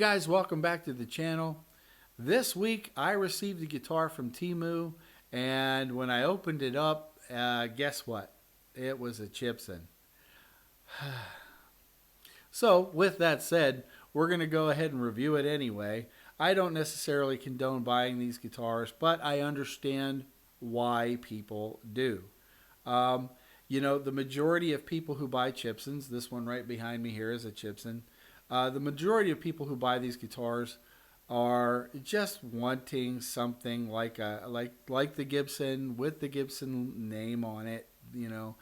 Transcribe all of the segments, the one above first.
guys, welcome back to the channel. This week I received a guitar from TEMU, and when I opened it up, guess what? It was a Chibson. So with that said, we're going to go ahead and review it anyway. I don't necessarily condone buying these guitars, but I understand why people do. You know, the majority of people who buy Chibsons, this one right behind me here is a Chibson. The majority of people who buy these guitars are just wanting something like the Gibson with the Gibson name on it, you know,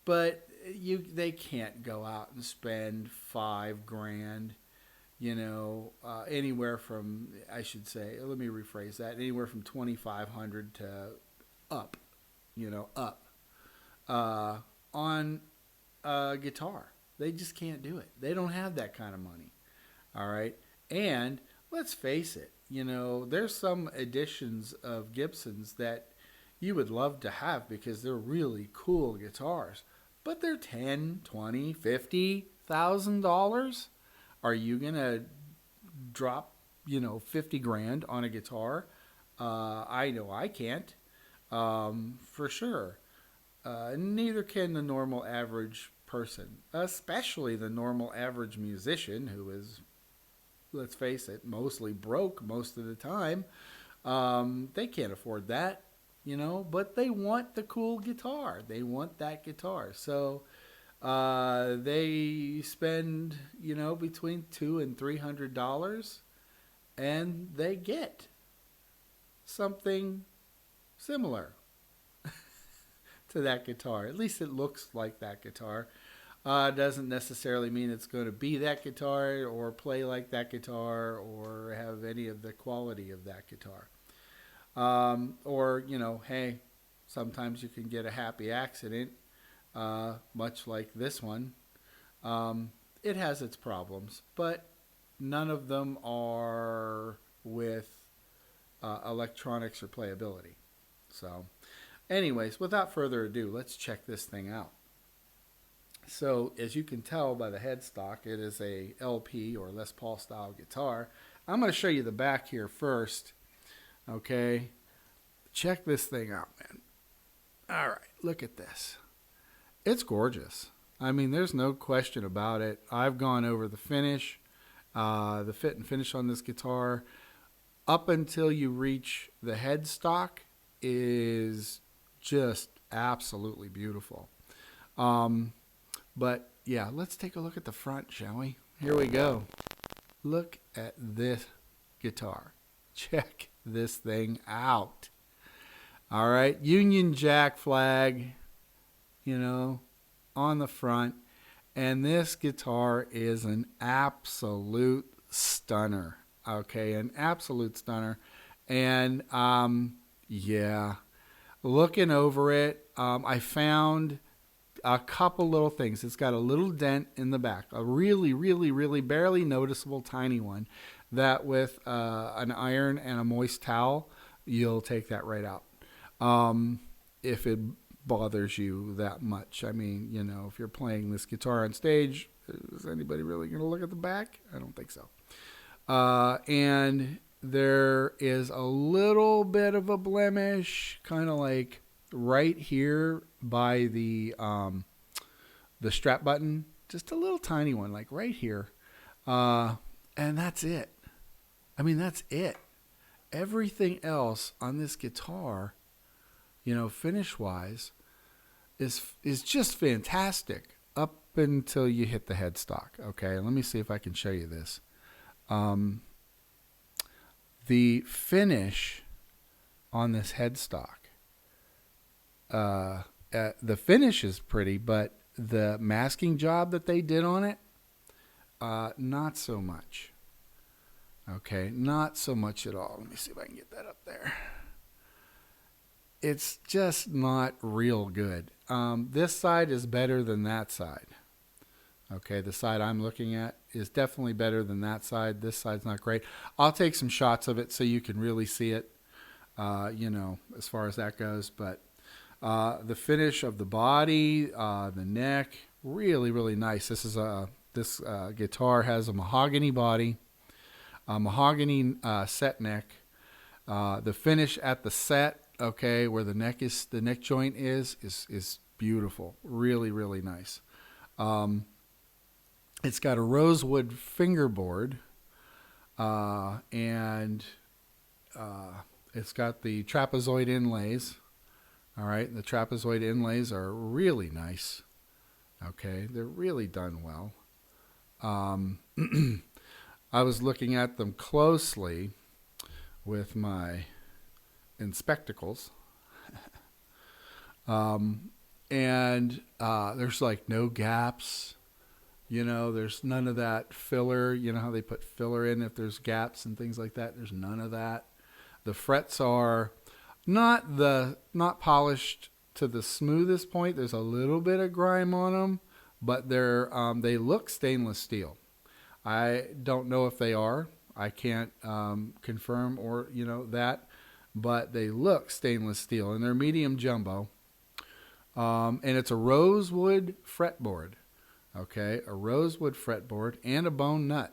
but they can't go out and spend $5,000, you know, anywhere from, I should say, let me rephrase that, anywhere from $2,500 to up, you know, up on a guitar. They just can't do it. They don't have that kind of money. All right. And let's face it, you know, there's some editions of Gibsons that you would love to have because they're really cool guitars, but they're $10,000, $20,000, $50,000. Are you going to drop, you know, 50 grand on a guitar? I know I can't, for sure. Neither can the normal average person, especially the normal average musician who is, let's face it, mostly broke most of the time. They can't afford that, you know, but they want the cool guitar. They want that guitar. So they spend, you know, between $200 and $300, and they get something similar to that guitar. At least it looks like that guitar. Doesn't necessarily mean it's going to be that guitar or play like that guitar or have any of the quality of that guitar. Or, you know, hey, sometimes you can get a happy accident, much like this one. It has its problems, but none of them are with electronics or playability. So anyways, without further ado, let's check this thing out. So, as you can tell by the headstock, it is a LP or Les Paul style guitar. I'm going to show you the back here first. Okay. Check this thing out, man. All right. Look at this. It's gorgeous. I mean, there's no question about it. I've gone over the finish, the fit and finish on this guitar. Up until you reach the headstock is just absolutely beautiful. But yeah, let's take a look at the front, shall we? Here we go. Look at this guitar. Check this thing out. All right, Union Jack flag, you know, on the front. And this guitar is an absolute stunner. Okay, an absolute stunner. And yeah, looking over it, I found a couple little things. It's got a little dent in the back, a really, really, really barely noticeable tiny one that with an iron and a moist towel, you'll take that right out. If it bothers you that much. I mean, you know, if you're playing this guitar on stage, is anybody really going to look at the back? I don't think so. And there is a little bit of a blemish, kind of like right here by the strap button, just a little tiny one, like right here, and that's it. I mean, that's it. Everything else on this guitar, you know, finish wise, is just fantastic up until you hit the headstock. Okay, let me see if I can show you this. The finish on this headstock. The finish is pretty, but the masking job that they did on it, not so much. Okay, not so much at all. Let me see if I can get that up there. It's just not real good. This side is better than that side. Okay, the side I'm looking at is definitely better than that side. This side's not great. I'll take some shots of it so you can really see it, you know, as far as that goes. But the finish of the body, the neck, really, really nice. This is this guitar has a mahogany body. mahogany set neck. The finish at the set, okay, where the neck joint is beautiful. Really, really nice. It's got a rosewood fingerboard, and it's got the trapezoid inlays. All right, the trapezoid inlays are really nice. Okay, they're really done well. I was looking at them closely with my inspectacles. And there's like no gaps. There's none of that filler. You know how they put filler in if there's gaps and things like that? There's none of that. The frets are not polished to the smoothest point. There's a little bit of grime on them, but they look stainless steel. I don't know if they are. I can't confirm or that, but they look stainless steel, and they're medium jumbo. And it's a rosewood fretboard. Okay, a rosewood fretboard and a bone nut.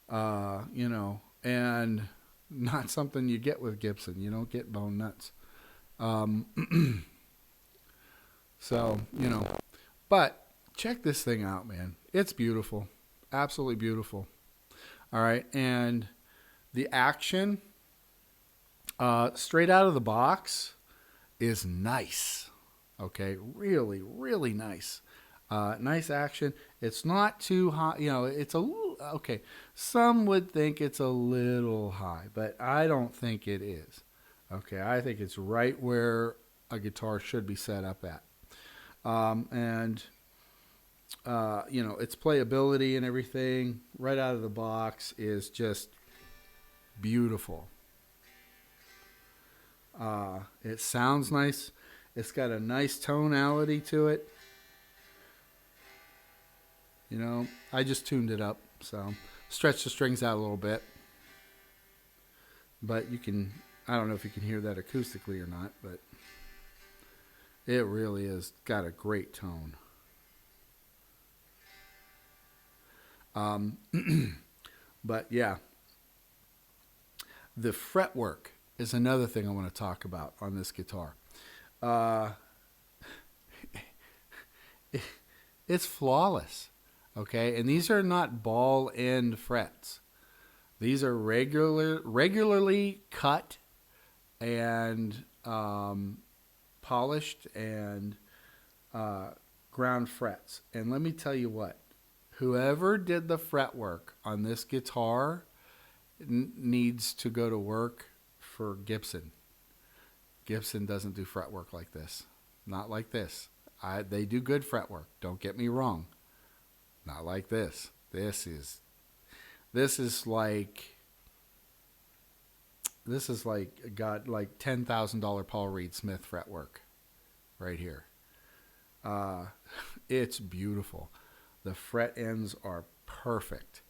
And not something you get with Gibson. You don't get bone nuts. So, but check this thing out, man. It's beautiful. Absolutely beautiful. All right, and the action straight out of the box is nice. Okay, really, really nice. Nice action. It's not too high. It's a little, okay. Some would think it's a little high, but I don't think it is. Okay, I think it's right where a guitar should be set up at. Its playability and everything right out of the box is just beautiful. It sounds nice. It's got a nice tonality to it. I just tuned it up, so stretch the strings out a little bit. But I don't know if you can hear that acoustically or not, but it really is got a great tone. But yeah, the fretwork is another thing I want to talk about on this guitar. It's flawless. Okay, and these are not ball end frets. These are regularly cut and polished and ground frets. And let me tell you what, whoever did the fretwork on this guitar needs to go to work for Gibson. Gibson doesn't do fretwork like this. Not like this. They do good fretwork. Don't get me wrong. Not like this. This is like got like $10,000 Paul Reed Smith fretwork right here. It's beautiful. The fret ends are perfect,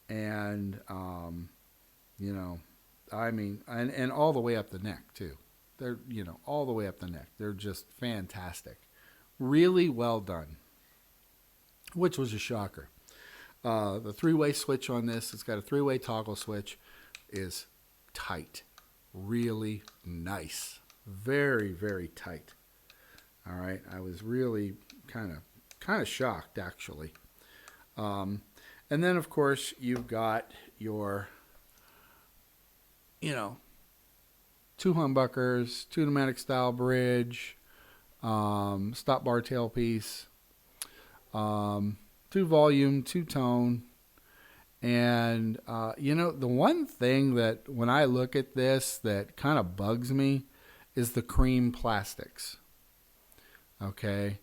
and and all the way up the neck too. They're all the way up the neck. They're just fantastic. Really well done. Which was a shocker. The three-way switch on this, it's got a three-way toggle switch, is tight. Really nice. Very, very tight. All right. I was really kind of shocked, actually. And then, of course, you've got your, 2 humbuckers, 2 pneumatic style bridge, stop bar tailpiece, 2 volume, 2 tone. And, the one thing that when I look at this that kind of bugs me is the cream plastics. Okay.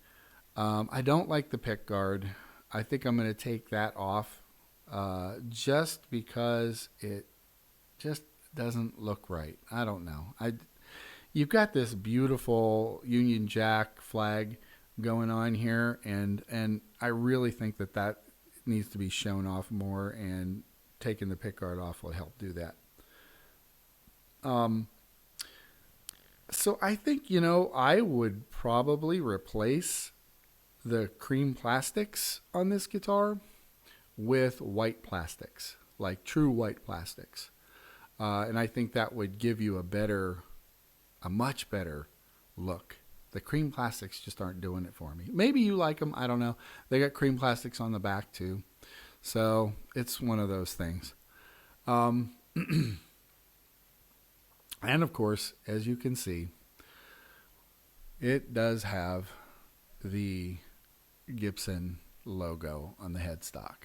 I don't like the pick guard. I think I'm going to take that off just because it just doesn't look right. I don't know. You've got this beautiful Union Jack flag going on here, and I really think that needs to be shown off more, and taking the pick guard off will help do that. So I think, I would probably replace the cream plastics on this guitar with white plastics, like true white plastics. And I think that would give you a much better look. The cream plastics just aren't doing it for me. Maybe you like them. I don't know. They got cream plastics on the back too. So it's one of those things. And of course, as you can see, it does have the Chibson logo on the headstock.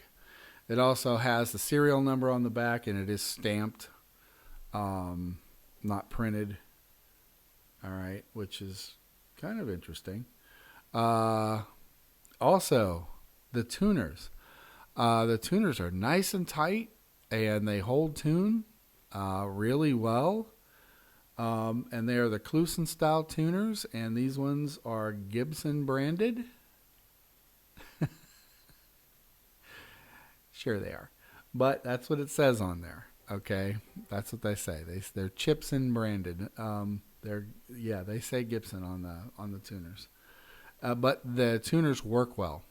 It also has the serial number on the back, and it is stamped, not printed. All right, which is kind of interesting. Also, the tuners. The tuners are nice and tight, and they hold tune really well. And they are the Chibson style tuners, and these ones are Chibson branded. Sure they are, but that's what it says on there. Okay, that's what they say. They're Chibson branded. They say Chibson on the tuners, but the tuners work well.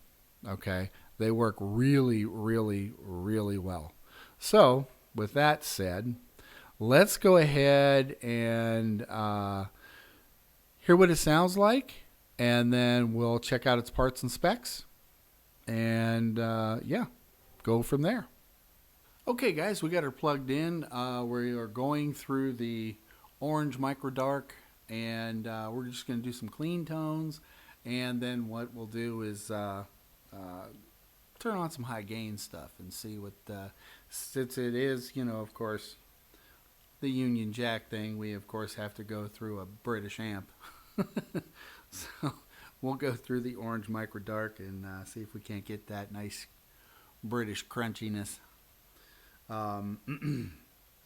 Okay, they work really, really, really well. So with that said, let's go ahead and hear what it sounds like, and then we'll check out its parts and specs, and go from there. Okay, guys, we got her plugged in. We are going through the orange micro dark, and we're just going to do some clean tones, and then what we'll do is turn on some high gain stuff and see what, since it is, of course, the Union Jack thing, we of course have to go through a British amp. So we'll go through the orange micro dark and see if we can't get that nice British crunchiness. All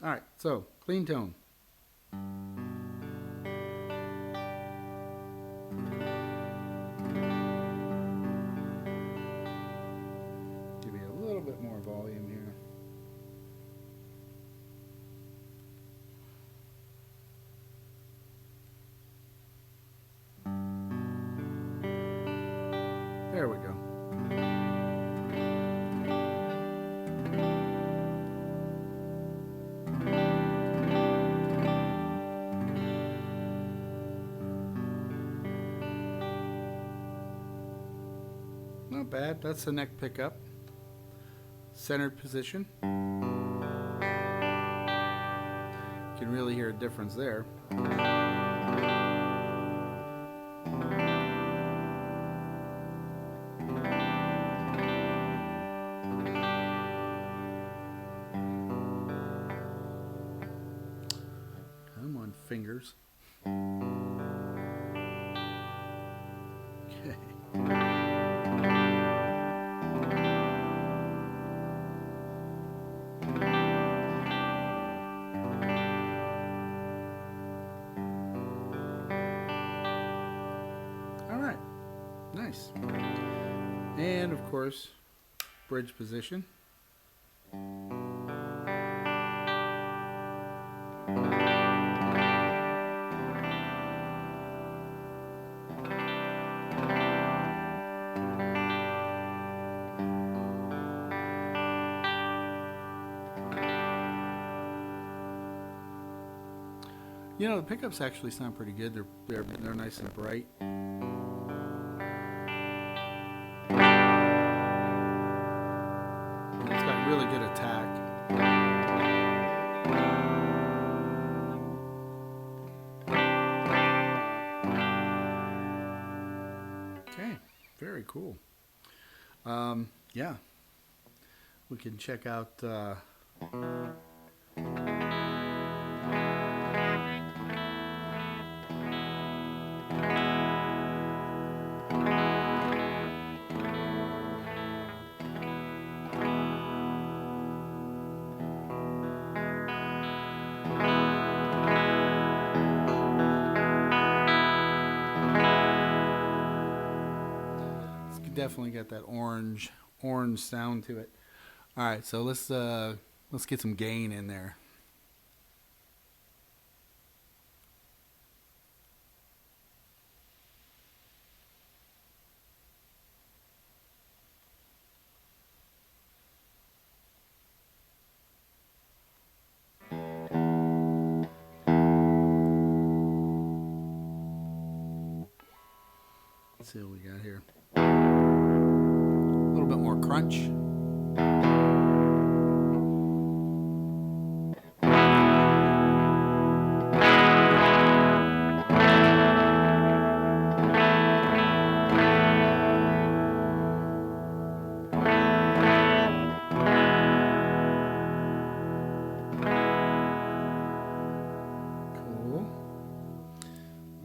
right, so clean tone. Give you a little bit more volume here. There we go. Not bad. That's the neck pickup. Centered position. You can really hear a difference there. Come on, fingers. Okay. Nice. And of course, bridge position. The pickups actually sound pretty good. They're nice and bright. It's got really good attack. Okay, very cool. Yeah, we can check out. Definitely got that orange sound to it. All right, so let's get some gain in there. Let's see what we got here. A little bit more crunch. Cool.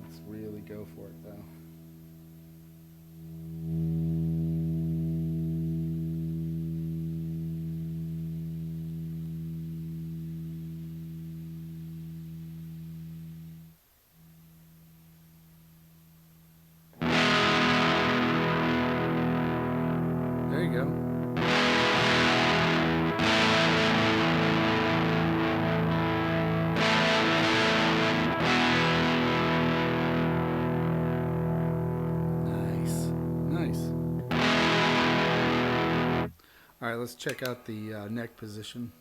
Let's really go for it though. There you go. Nice. Nice. All right, let's check out the neck position.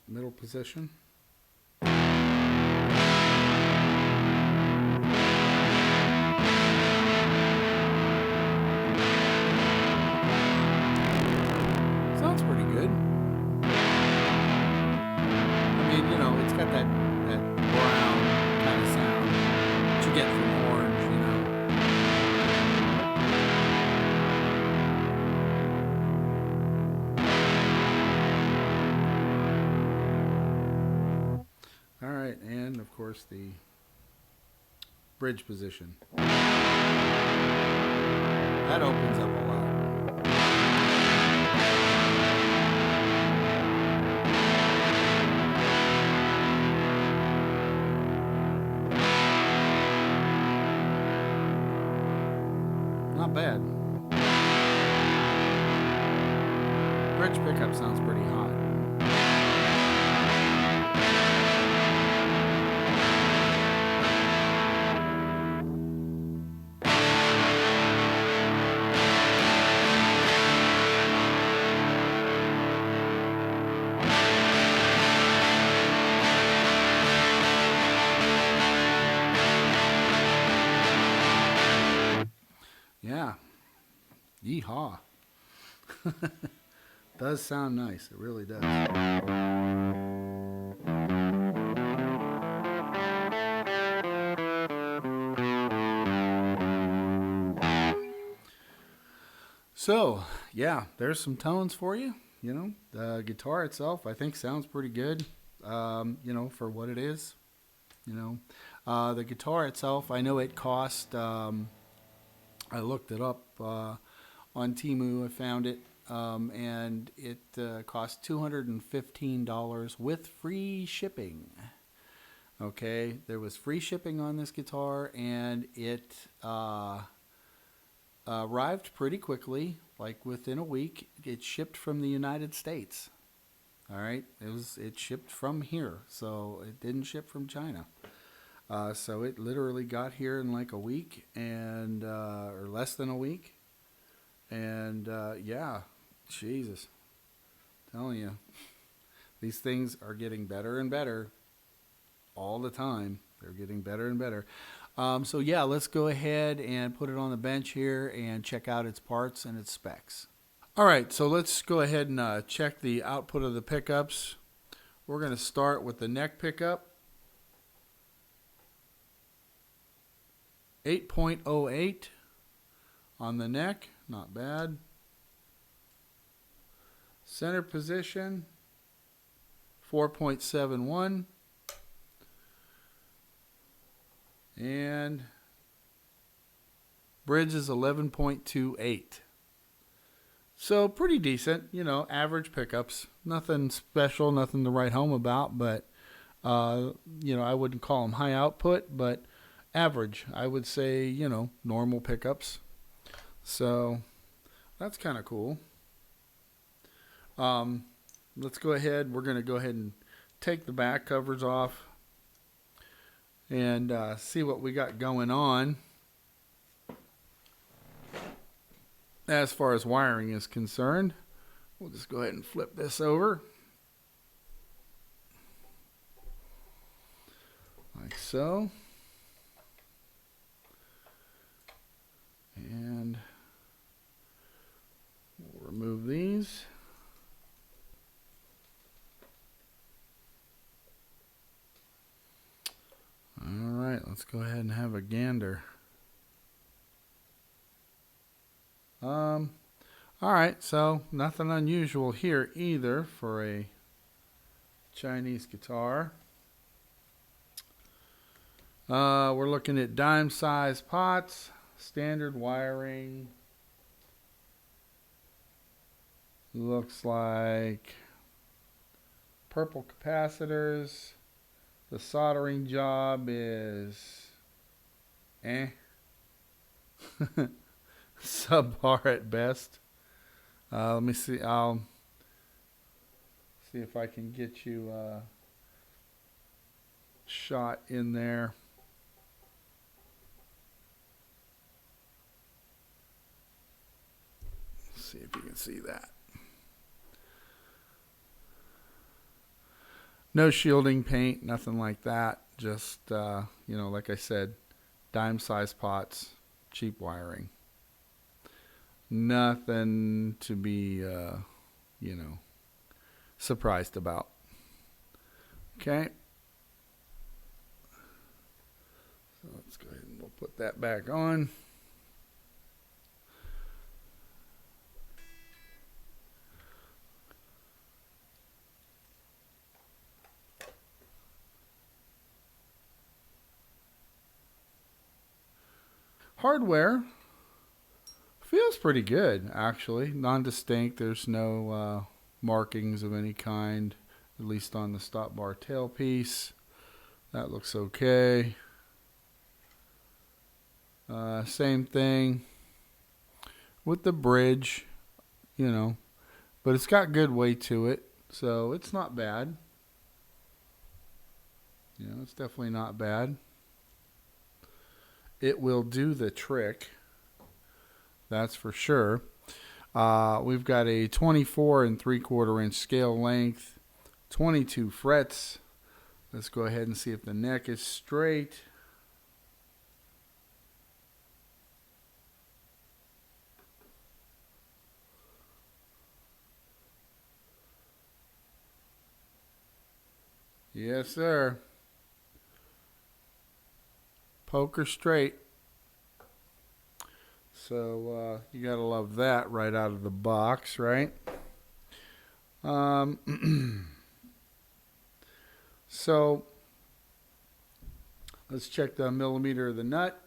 Middle position. Sounds pretty good. I mean, you know, it's got that brown kind of sound that you get from orange, you know. All right, and of course the bridge position. That opens up a lot. Not bad. Bridge pickup sounds pretty hot. Yeah. Yeehaw. Does sound nice. It really does. So, yeah, there's some tones for you. You know, the guitar itself, I think, sounds pretty good, you know, for what it is. You know, the guitar itself, I know it cost... I looked it up on TEMU. I found it, and it cost $215 with free shipping. Okay, there was free shipping on this guitar, and it arrived pretty quickly, like within a week. It shipped from the United States. All right, it shipped from here, so it didn't ship from China. So it literally got here in like a week, and or less than a week, and yeah, Jesus, I'm telling you, these things are getting better and better all the time. They're getting better and better. So yeah, let's go ahead and put it on the bench here and check out its parts and its specs. All right, so let's go ahead and check the output of the pickups. We're going to start with the neck pickup. 8.08 on the neck, not bad. Center position, 4.71. And bridge is 11.28. So pretty decent, you know, average pickups. Nothing special, nothing to write home about, but, you know, I wouldn't call them high output, but average. I would say, you know, normal pickups. So that's kind of cool. Let's go ahead. We're going to go ahead and take the back covers off and see what we got going on as far as wiring is concerned. We'll just go ahead and flip this over like so. And we'll remove these. All right, let's go ahead and have a gander. All right, so nothing unusual here either for a Chinese guitar. We're looking at dime size pots, standard wiring. Looks like purple capacitors. The soldering job is subpar at best. Let me see. I'll see if I can get you a shot in there. Let's see if you can see that. No shielding paint, nothing like that. Just, you know, like I said, dime size pots, cheap wiring. Nothing to be, you know, surprised about. Okay. So let's go ahead and we'll put that back on. Hardware feels pretty good, actually. Non-distinct. There's no markings of any kind, at least on the stop bar tailpiece. That looks okay. Same thing with the bridge, you know, but it's got good weight to it, so it's not bad. You know, it's definitely not bad. It will do the trick, that's for sure. We've got a 24 3/4 inch scale length, 22 frets. Let's go ahead and see if the neck is straight. Yes, sir. Poker straight. So you gotta love that right out of the box, right? So let's check the millimeter of the nut.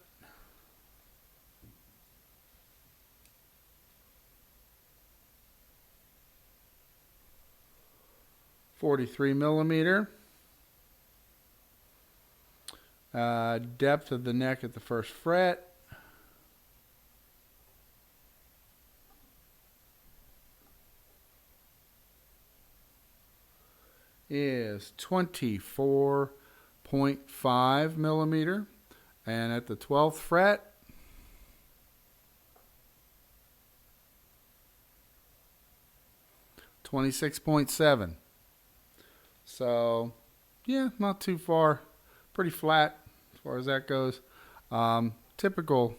.43 millimeter. Depth of the neck at the first fret. Is 24.5 millimeter, and at the 12th fret, .26.7. So yeah, not too far, pretty flat as far as that goes. Typical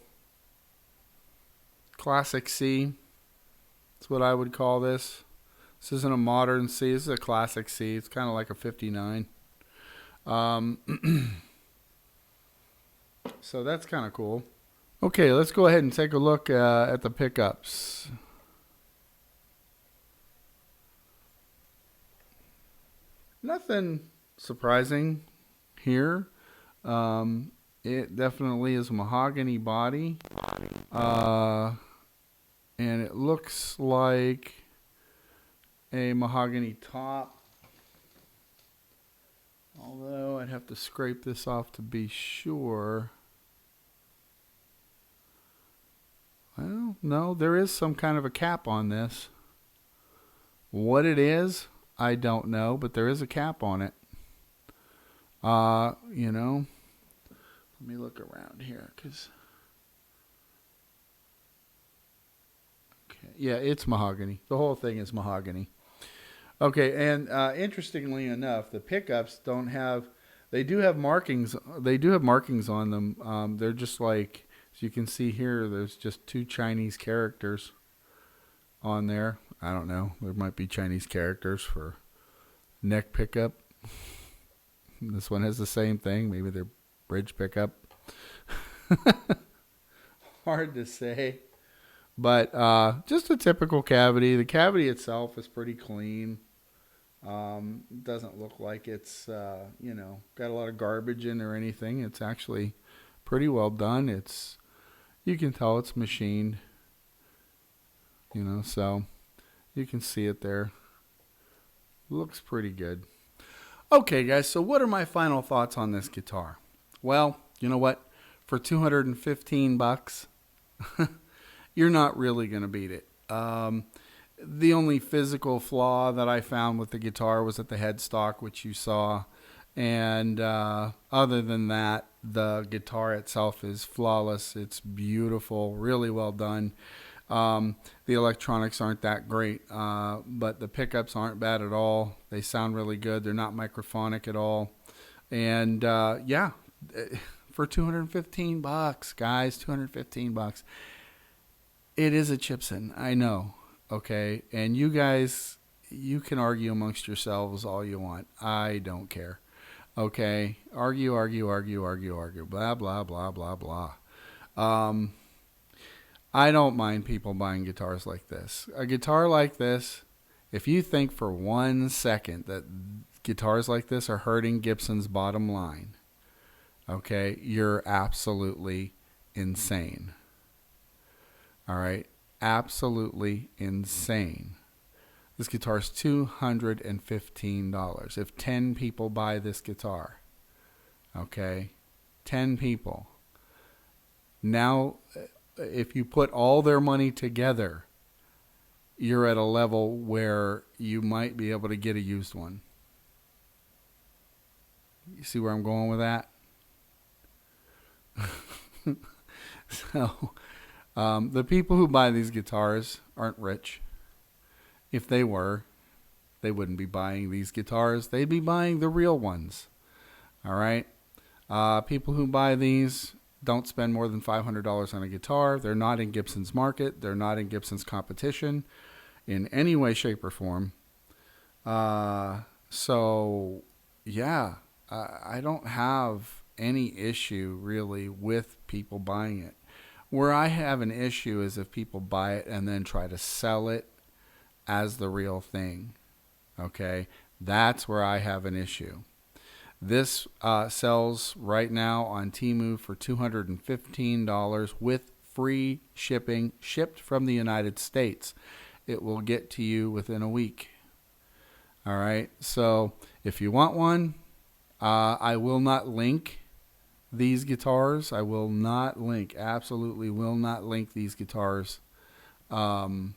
classic C, that's what I would call this. This isn't a modern C. This is a classic C. It's kind of like a 59. So that's kind of cool. Okay, let's go ahead and take a look at the pickups. Nothing surprising here. It definitely is a mahogany body. And it looks like a mahogany top. Although I'd have to scrape this off to be sure. Well, no, there is some kind of a cap on this. What it is, I don't know, but there is a cap on it. You know, let me look around here, cause okay, yeah, it's mahogany. The whole thing is mahogany. Okay, and interestingly enough, the pickups don't have. They do have markings. They do have markings on them. They're just like, as you can see here. There's just 2 Chinese characters on there. I don't know. There might be Chinese characters for neck pickup. This one has the same thing. Maybe they're bridge pickup. Hard to say. But just a typical cavity. The cavity itself is pretty clean. Doesn't look like it's, got a lot of garbage in or anything. It's actually pretty well done. You can tell it's machined, so you can see it there. Looks pretty good. Okay, guys, so what are my final thoughts on this guitar? Well, you know what? For $215, you're not really going to beat it. The only physical flaw that I found with the guitar was at the headstock, which you saw. And other than that, the guitar itself is flawless. It's beautiful, really well done. The electronics aren't that great, but the pickups aren't bad at all. They sound really good. They're not microphonic at all. And yeah, for $215, guys, $215. It is a Chibson, I know. Okay, and you guys, you can argue amongst yourselves all you want. I don't care. Okay, argue, blah, blah, blah, blah, blah. I don't mind people buying guitars like this. A guitar like this, if you think for 1 second that guitars like this are hurting Gibson's bottom line, okay, you're absolutely insane. All right? Absolutely insane. This guitar is $215. If 10 people buy this guitar, okay, 10 people. Now, if you put all their money together, you're at a level where you might be able to get a used one. You see where I'm going with that? So, the people who buy these guitars aren't rich. If they were, they wouldn't be buying these guitars. They'd be buying the real ones. All right? People who buy these don't spend more than $500 on a guitar. They're not in Gibson's market. They're not in Gibson's competition in any way, shape, or form. So, yeah, I don't have any issue really with people buying it. Where I have an issue is if people buy it and then try to sell it as the real thing. Okay? That's where I have an issue. This sells right now on TEMU for $215 with free shipping, shipped from the United States. It will get to you within a week. All right? So if you want one, I will not link these guitars. I will not link, absolutely will not link these guitars in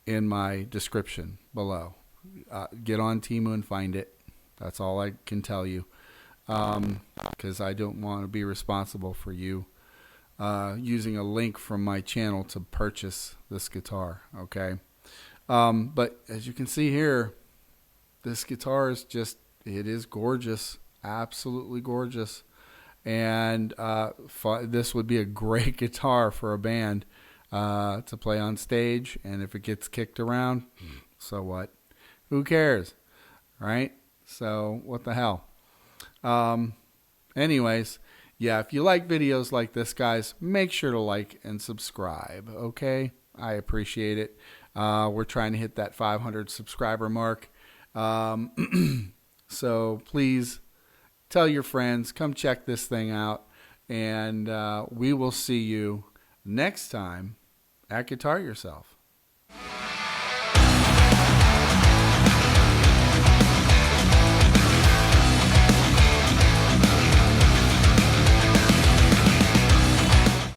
my description below. Get on TEMU and find it. That's all I can tell you, because I don't want to be responsible for you using a link from my channel to purchase this guitar, okay? But as you can see here, this guitar is just, it is gorgeous, absolutely gorgeous. And this would be a great guitar for a band to play on stage. And if it gets kicked around, so what? Who cares, right? So what the hell? Anyways, yeah, if you like videos like this, guys, make sure to like and subscribe, okay? I appreciate it. We're trying to hit that 500 subscriber mark. So please tell your friends, come check this thing out. And we will see you next time at Guitar Yourself.